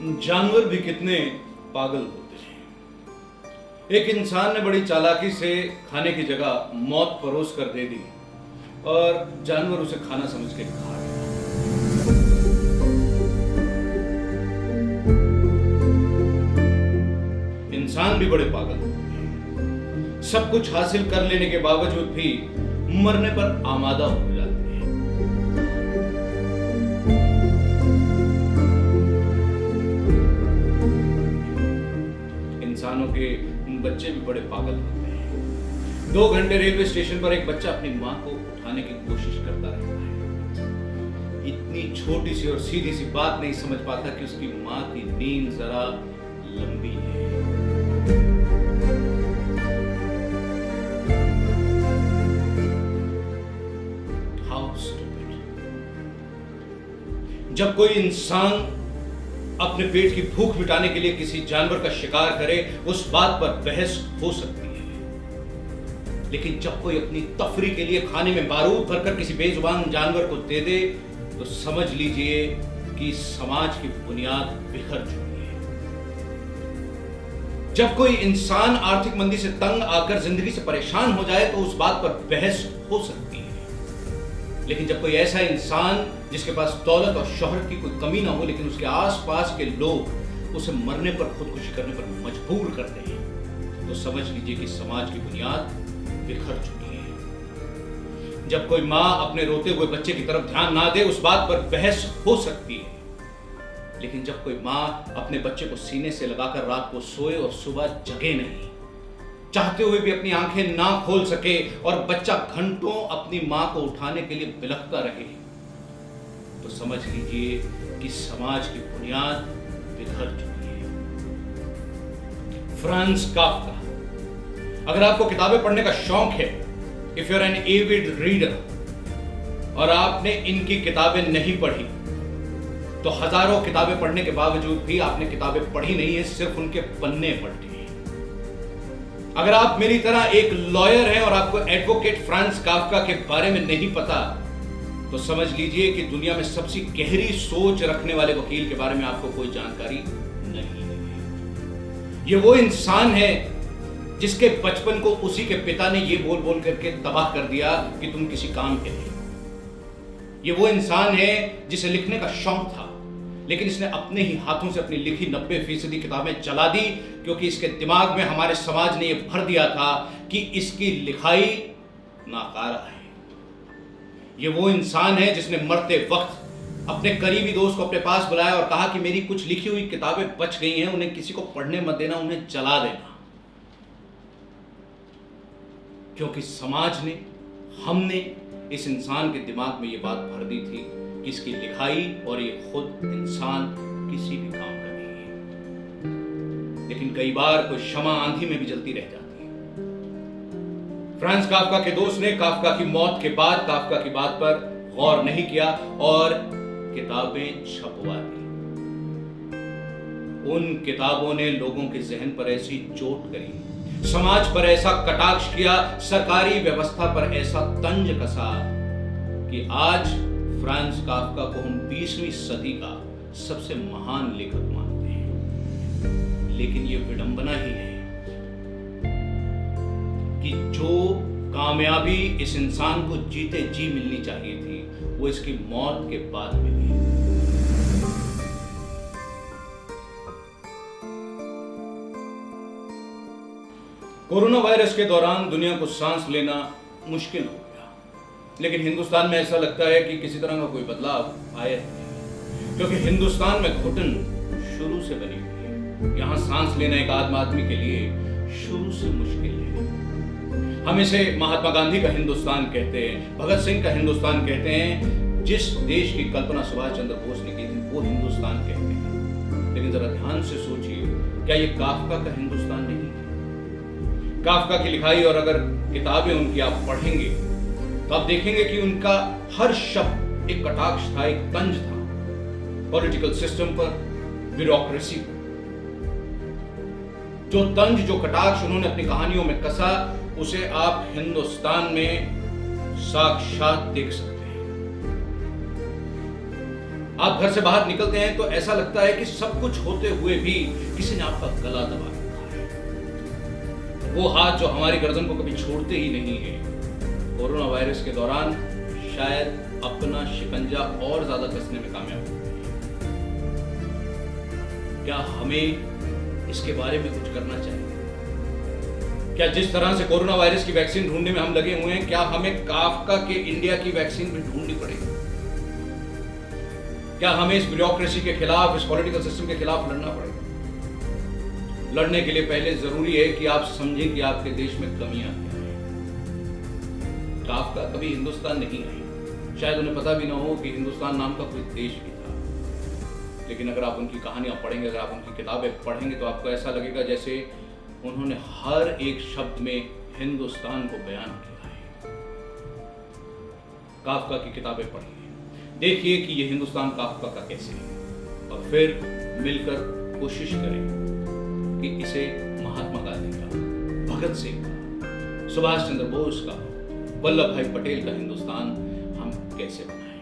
जानवर भी कितने पागल होते हैं। एक इंसान ने बड़ी चालाकी से खाने की जगह मौत परोस कर दे दी और जानवर उसे खाना समझ के खा गया। इंसान भी बड़े पागल होते हैं। सब कुछ हासिल कर लेने के बावजूद भी मरने पर आमादा हो जाते हैं। इंसानों के बच्चे भी बड़े पागल होते हैं। 2 घंटे रेलवे स्टेशन पर एक बच्चा अपनी मां को उठाने की कोशिश करता रहता है। इतनी छोटी सी और सीधी सी बात नहीं समझ पाता कि उसकी मां की नींद जरा लंबी है। How stupid. जब कोई इंसान अपने पेट की भूख मिटाने के लिए किसी जानवर का शिकार करे, उस बात पर बहस हो सकती है, लेकिन जब कोई अपनी तफरी के लिए खाने में बारूद भरकर किसी बेजुबान जानवर को दे दे, तो समझ लीजिए कि समाज की बुनियाद बिखर चुकी है। जब कोई इंसान आर्थिक मंदी से तंग आकर जिंदगी से परेशान हो जाए, तो उस बात पर बहस हो सकती है, लेकिन जब कोई ऐसा इंसान जिसके पास दौलत और शोहरत की कोई कमी ना हो, लेकिन उसके आसपास के लोग उसे मरने पर खुदकुशी करने पर मजबूर करते हैं, तो समझ लीजिए कि समाज की बुनियाद बिखर चुकी है। जब कोई मां अपने रोते हुए बच्चे की तरफ ध्यान ना दे, उस बात पर बहस हो सकती है, लेकिन जब कोई मां अपने बच्चे को सीने से लगाकर रात को सोए और सुबह जगे नहीं, चाहते हुए भी अपनी आंखें ना खोल सके और बच्चा घंटों अपनी मां को उठाने के लिए बिलखता रहे, तो समझ लीजिए कि समाज की बुनियाद बिखर चुकी है। Franz Kafka. अगर आपको किताबें पढ़ने का शौक है, if you are an avid reader, और आपने इनकी किताबें नहीं पढ़ी, तो हजारों किताबें पढ़ने के बावजूद भी आपने किताबें पढ़ी नहीं है, सिर्फ उनके पन्ने पढ़े हैं। अगर आप मेरी तरह एक लॉयर हैं और आपको एडवोकेट फ्रांज काफ्का के बारे में नहीं पता, तो समझ लीजिए कि दुनिया में सबसे गहरी सोच रखने वाले वकील के बारे में आपको कोई जानकारी नहीं है। ये वो इंसान है जिसके बचपन को उसी के पिता ने ये बोल बोल करके तबाह कर दिया कि तुम किसी काम के नहीं। ये वो इंसान है जिसे लिखने का शौक था, लेकिन इसने अपने ही हाथों से अपनी लिखी 90% किताबें जला दी, क्योंकि इसके दिमाग में हमारे समाज ने यह भर दिया था कि इसकी लिखाई नाकारा है। ये वो इंसान है जिसने मरते वक्त अपने करीबी दोस्त को अपने पास बुलाया और कहा कि मेरी कुछ लिखी हुई किताबें बच गई हैं, उन्हें किसी को पढ़ने मत देना, उन्हें जला देना, क्योंकि समाज ने, हमने इस इंसान के दिमाग में यह बात भर दी थी कि इसकी लिखाई और ये खुद इंसान किसी भी काम का नहीं है। लेकिन कई बार कोई शमा आंधी में भी जलती रह जाती है। फ्रांज काफ्का के दोस्त ने काफ्का की मौत के बाद काफ्का की बात पर गौर नहीं किया और किताबें छपवा दी। उन किताबों ने लोगों के जहन पर ऐसी चोट करी, समाज पर ऐसा कटाक्ष किया, सरकारी व्यवस्था पर ऐसा तंज कसा कि आज फ्रांज काफ्का को हम 20वीं सदी का सबसे महान लेखक मानते हैं। लेकिन यह विडंबना ही है कि जो कामयाबी इस इंसान को जीते जी मिलनी चाहिए थी, वो इसकी मौत के बाद मिली। कोरोना वायरस के दौरान दुनिया को सांस लेना मुश्किल हो गया, लेकिन हिंदुस्तान में ऐसा लगता है कि किसी तरह का कोई बदलाव आया नहीं, क्योंकि हिंदुस्तान में घुटन शुरू से बनी हुई है। यहाँ सांस लेना एक आम आदमी के लिए शुरू से मुश्किल है। हम इसे महात्मा गांधी का हिंदुस्तान कहते हैं, भगत सिंह का हिंदुस्तान कहते हैं, जिस देश की कल्पना सुभाष चंद्र बोस ने की थी वो हिंदुस्तान कहते हैं। लेकिन जरा ध्यान से सोचिए, क्या ये काफ्का का हिंदुस्तान नहीं है? काफ्का की लिखाई और अगर किताबें उनकी आप पढ़ेंगे तो आप देखेंगे कि उनका हर शब्द एक कटाक्ष था, एक तंज था पॉलिटिकल सिस्टम पर, ब्यूरोक्रेसी पर। जो तंज, जो कटाक्ष उन्होंने अपनी कहानियों में कसा, उसे आप हिंदुस्तान में साक्षात देख सकते हैं। आप घर से बाहर निकलते हैं तो ऐसा लगता है कि सब कुछ होते हुए भी किसी ने आपका गला दबा रखा है। वो हाथ जो हमारी गर्दन को कभी छोड़ते ही नहीं है, कोरोना वायरस के दौरान शायद अपना शिकंजा और ज्यादा कसने में कामयाब हो गए। क्या हमें इसके बारे में कुछ करना चाहिए? क्या जिस तरह से कोरोना वायरस की वैक्सीन ढूंढने में हम लगे हुए हैं, क्या हमें काफका के इंडिया की वैक्सीन भी ढूंढनी पड़ेगी? क्या हमें इस ब्यूरोक्रेसी के खिलाफ, इस पॉलिटिकल सिस्टम के खिलाफ लड़ना पड़ेगा? लड़ने के लिए पहले जरूरी है कि आप समझें कि आपके देश में कमियां क्या हैं। काफका कभी हिंदुस्तान नहीं आई, शायद उन्हें पता भी ना हो कि हिंदुस्तान नाम का कोई देश भी था। लेकिन अगर आप उनकी कहानियां पढ़ेंगे, अगर आप उनकी किताबें पढ़ेंगे, तो आपको ऐसा लगेगा जैसे उन्होंने हर एक शब्द में हिंदुस्तान को बयान किया है। काफका की किताबें पढ़िए, देखिए कि ये हिंदुस्तान काफका का कैसे है, और फिर मिलकर कोशिश करें कि इसे महात्मा गांधी का, भगत सिंह का, सुभाष चंद्र बोस का, वल्लभ भाई पटेल का हिंदुस्तान हम कैसे बनाएं।